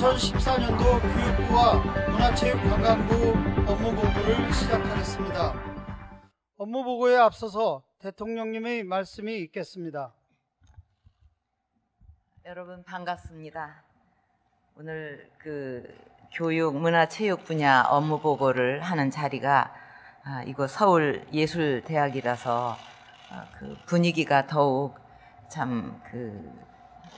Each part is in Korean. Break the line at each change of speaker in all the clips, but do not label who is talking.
2014년도 교육부와 문화체육관광부 업무보고를 시작하겠습니다. 업무보고에 앞서서 대통령님의 말씀이 있겠습니다.
여러분 반갑습니다. 오늘 교육, 문화체육 분야 업무보고를 하는 자리가 이곳 서울예술대학이라서 분위기가 더욱 참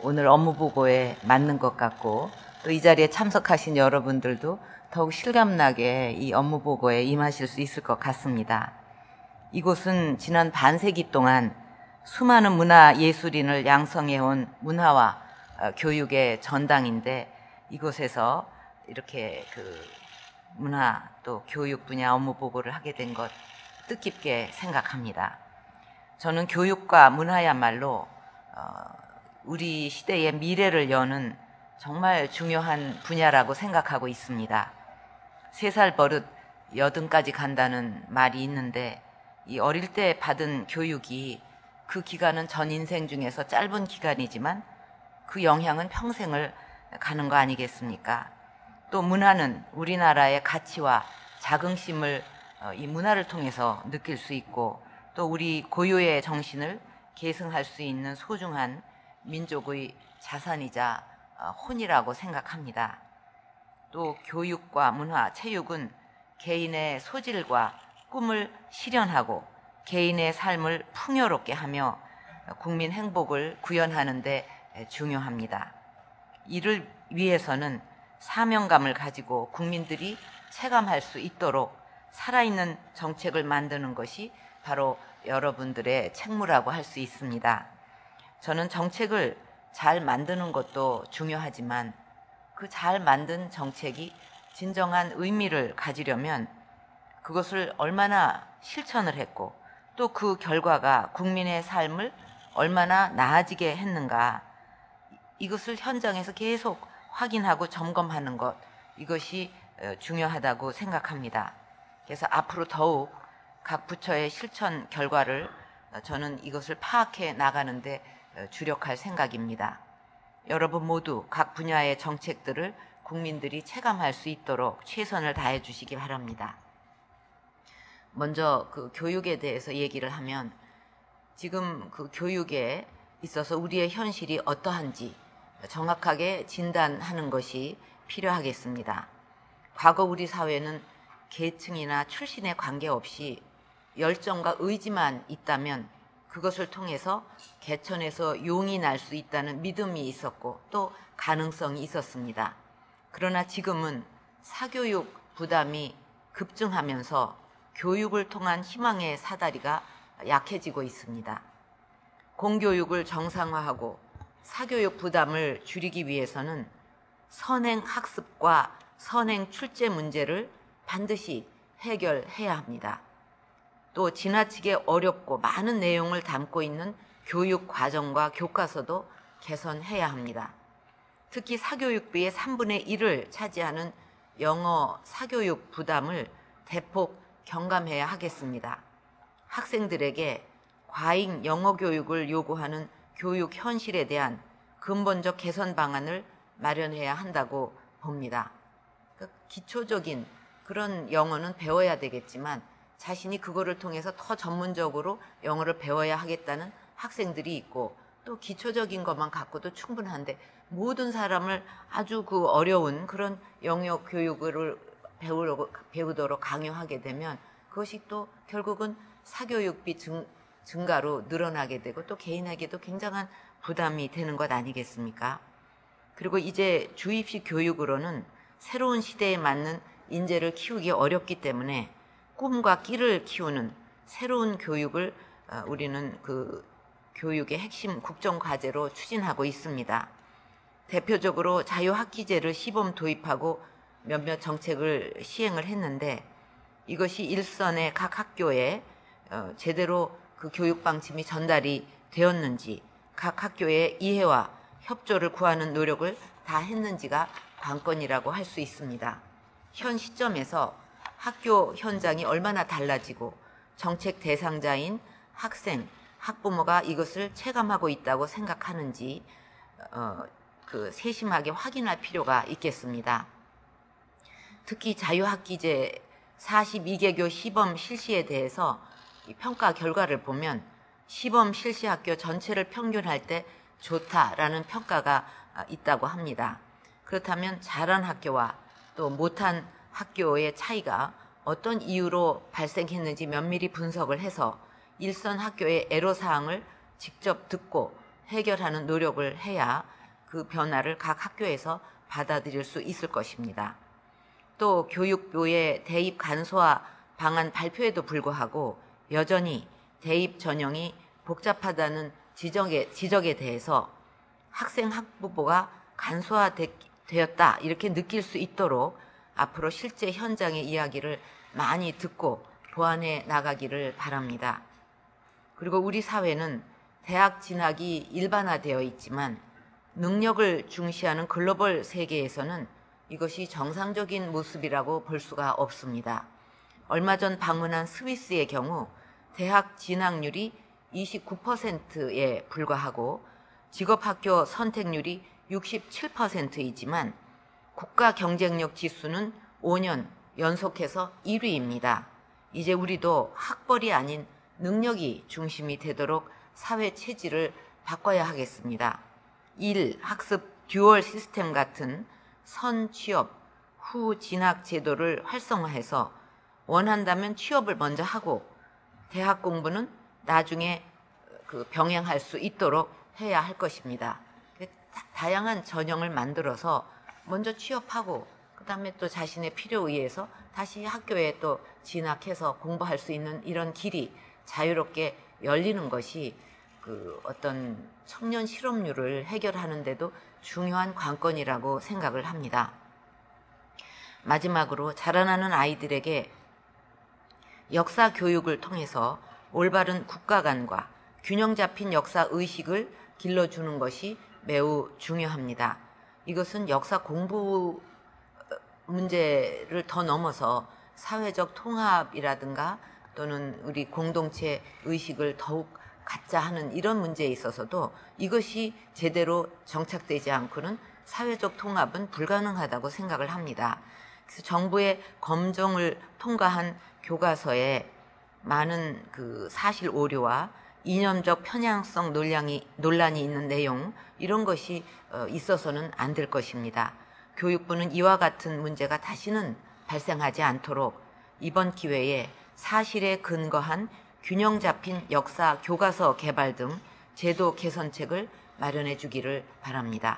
오늘 업무보고에 맞는 것 같고, 또 이 자리에 참석하신 여러분들도 더욱 실감나게 이 업무보고에 임하실 수 있을 것 같습니다. 이곳은 지난 반세기 동안 수많은 문화예술인을 양성해온 문화와 교육의 전당인데, 이곳에서 이렇게 문화 또 교육 분야 업무보고를 하게 된 것 뜻깊게 생각합니다. 저는 교육과 문화야말로 우리 시대의 미래를 여는 정말 중요한 분야라고 생각하고 있습니다. 3살 버릇 80까지 간다는 말이 있는데, 이 어릴 때 받은 교육이 그 기간은 전 인생 중에서 짧은 기간이지만 그 영향은 평생을 가는 거 아니겠습니까? 또 문화는 우리나라의 가치와 자긍심을 이 문화를 통해서 느낄 수 있고, 또 우리 고유의 정신을 계승할 수 있는 소중한 민족의 자산이자 혼이라고 생각합니다. 또 교육과 문화, 체육은 개인의 소질과 꿈을 실현하고 개인의 삶을 풍요롭게 하며 국민 행복을 구현하는 데 중요합니다. 이를 위해서는 사명감을 가지고 국민들이 체감할 수 있도록 살아있는 정책을 만드는 것이 바로 여러분들의 책무라고 할 수 있습니다. 저는 정책을 잘 만드는 것도 중요하지만 그 잘 만든 정책이 진정한 의미를 가지려면 그것을 얼마나 실천을 했고, 또 그 결과가 국민의 삶을 얼마나 나아지게 했는가, 이것을 현장에서 계속 확인하고 점검하는 것, 이것이 중요하다고 생각합니다. 그래서 앞으로 더욱 각 부처의 실천 결과를 저는 이것을 파악해 나가는데 주력할 생각입니다. 여러분 모두 각 분야의 정책들을 국민들이 체감할 수 있도록 최선을 다해 주시기 바랍니다. 먼저 교육에 대해서 얘기를 하면, 지금 교육에 있어서 우리의 현실이 어떠한지 정확하게 진단하는 것이 필요하겠습니다. 과거 우리 사회는 계층이나 출신에 관계없이 열정과 의지만 있다면 그것을 통해서 개천에서 용이 날 수 있다는 믿음이 있었고, 또 가능성이 있었습니다. 그러나 지금은 사교육 부담이 급증하면서 교육을 통한 희망의 사다리가 약해지고 있습니다. 공교육을 정상화하고 사교육 부담을 줄이기 위해서는 선행 학습과 선행 출제 문제를 반드시 해결해야 합니다. 또 지나치게 어렵고 많은 내용을 담고 있는 교육 과정과 교과서도 개선해야 합니다. 특히 사교육비의 3분의 1을 차지하는 영어 사교육 부담을 대폭 경감해야 하겠습니다. 학생들에게 과잉 영어 교육을 요구하는 교육 현실에 대한 근본적 개선 방안을 마련해야 한다고 봅니다. 기초적인 그런 영어는 배워야 되겠지만 자신이 그거를 통해서 더 전문적으로 영어를 배워야 하겠다는 학생들이 있고, 또 기초적인 것만 갖고도 충분한데 모든 사람을 아주 어려운 그런 영어 교육을 배우도록 강요하게 되면 그것이 또 결국은 사교육비 증가로 늘어나게 되고, 또 개인에게도 굉장한 부담이 되는 것 아니겠습니까? 그리고 이제 주입식 교육으로는 새로운 시대에 맞는 인재를 키우기 어렵기 때문에 꿈과 끼를 키우는 새로운 교육을 우리는 교육의 핵심 국정과제로 추진하고 있습니다. 대표적으로 자유학기제를 시범 도입하고 몇몇 정책을 시행을 했는데, 이것이 일선의 각 학교에 제대로 교육 방침이 전달이 되었는지, 각 학교의 이해와 협조를 구하는 노력을 다 했는지가 관건이라고 할 수 있습니다. 현 시점에서 학교 현장이 얼마나 달라지고 정책 대상자인 학생, 학부모가 이것을 체감하고 있다고 생각하는지 세심하게 확인할 필요가 있겠습니다. 특히 자유학기제 42개교 시범 실시에 대해서 이 평가 결과를 보면 시범 실시 학교 전체를 평균할 때 좋다라는 평가가 있다고 합니다. 그렇다면 잘한 학교와 또 못한 학교의 차이가 어떤 이유로 발생했는지 면밀히 분석을 해서 일선 학교의 애로사항을 직접 듣고 해결하는 노력을 해야 그 변화를 각 학교에서 받아들일 수 있을 것입니다. 또 교육부의 대입 간소화 방안 발표에도 불구하고 여전히 대입 전형이 복잡하다는 지적에 대해서 학생 학부모가 간소화되었다 이렇게 느낄 수 있도록 앞으로 실제 현장의 이야기를 많이 듣고 보완해 나가기를 바랍니다. 그리고 우리 사회는 대학 진학이 일반화되어 있지만 능력을 중시하는 글로벌 세계에서는 이것이 정상적인 모습이라고 볼 수가 없습니다. 얼마 전 방문한 스위스의 경우 대학 진학률이 29%에 불과하고 직업학교 선택률이 67%이지만 국가 경쟁력 지수는 5년 연속해서 1위입니다. 이제 우리도 학벌이 아닌 능력이 중심이 되도록 사회 체질을 바꿔야 하겠습니다. 학습 듀얼 시스템 같은 선 취업, 후 진학 제도를 활성화해서 원한다면 취업을 먼저 하고 대학 공부는 나중에 병행할 수 있도록 해야 할 것입니다. 다양한 전형을 만들어서 먼저 취업하고 그다음에 또 자신의 필요에 의해서 다시 학교에 또 진학해서 공부할 수 있는 이런 길이 자유롭게 열리는 것이 어떤 청년 실업률을 해결하는 데도 중요한 관건이라고 생각을 합니다. 마지막으로 자라나는 아이들에게 역사 교육을 통해서 올바른 국가관과 균형 잡힌 역사 의식을 길러주는 것이 매우 중요합니다. 이것은 역사 공부 문제를 더 넘어서 사회적 통합이라든가 또는 우리 공동체 의식을 더욱 갖자 하는 이런 문제에 있어서도 이것이 제대로 정착되지 않고는 사회적 통합은 불가능하다고 생각을 합니다. 그래서 정부의 검증을 통과한 교과서에 많은 사실 오류와 이념적 편향성 논란이 있는 내용 이런 것이 있어서는 안 될 것입니다. 교육부는 이와 같은 문제가 다시는 발생하지 않도록 이번 기회에 사실에 근거한 균형 잡힌 역사 교과서 개발 등 제도 개선책을 마련해 주기를 바랍니다.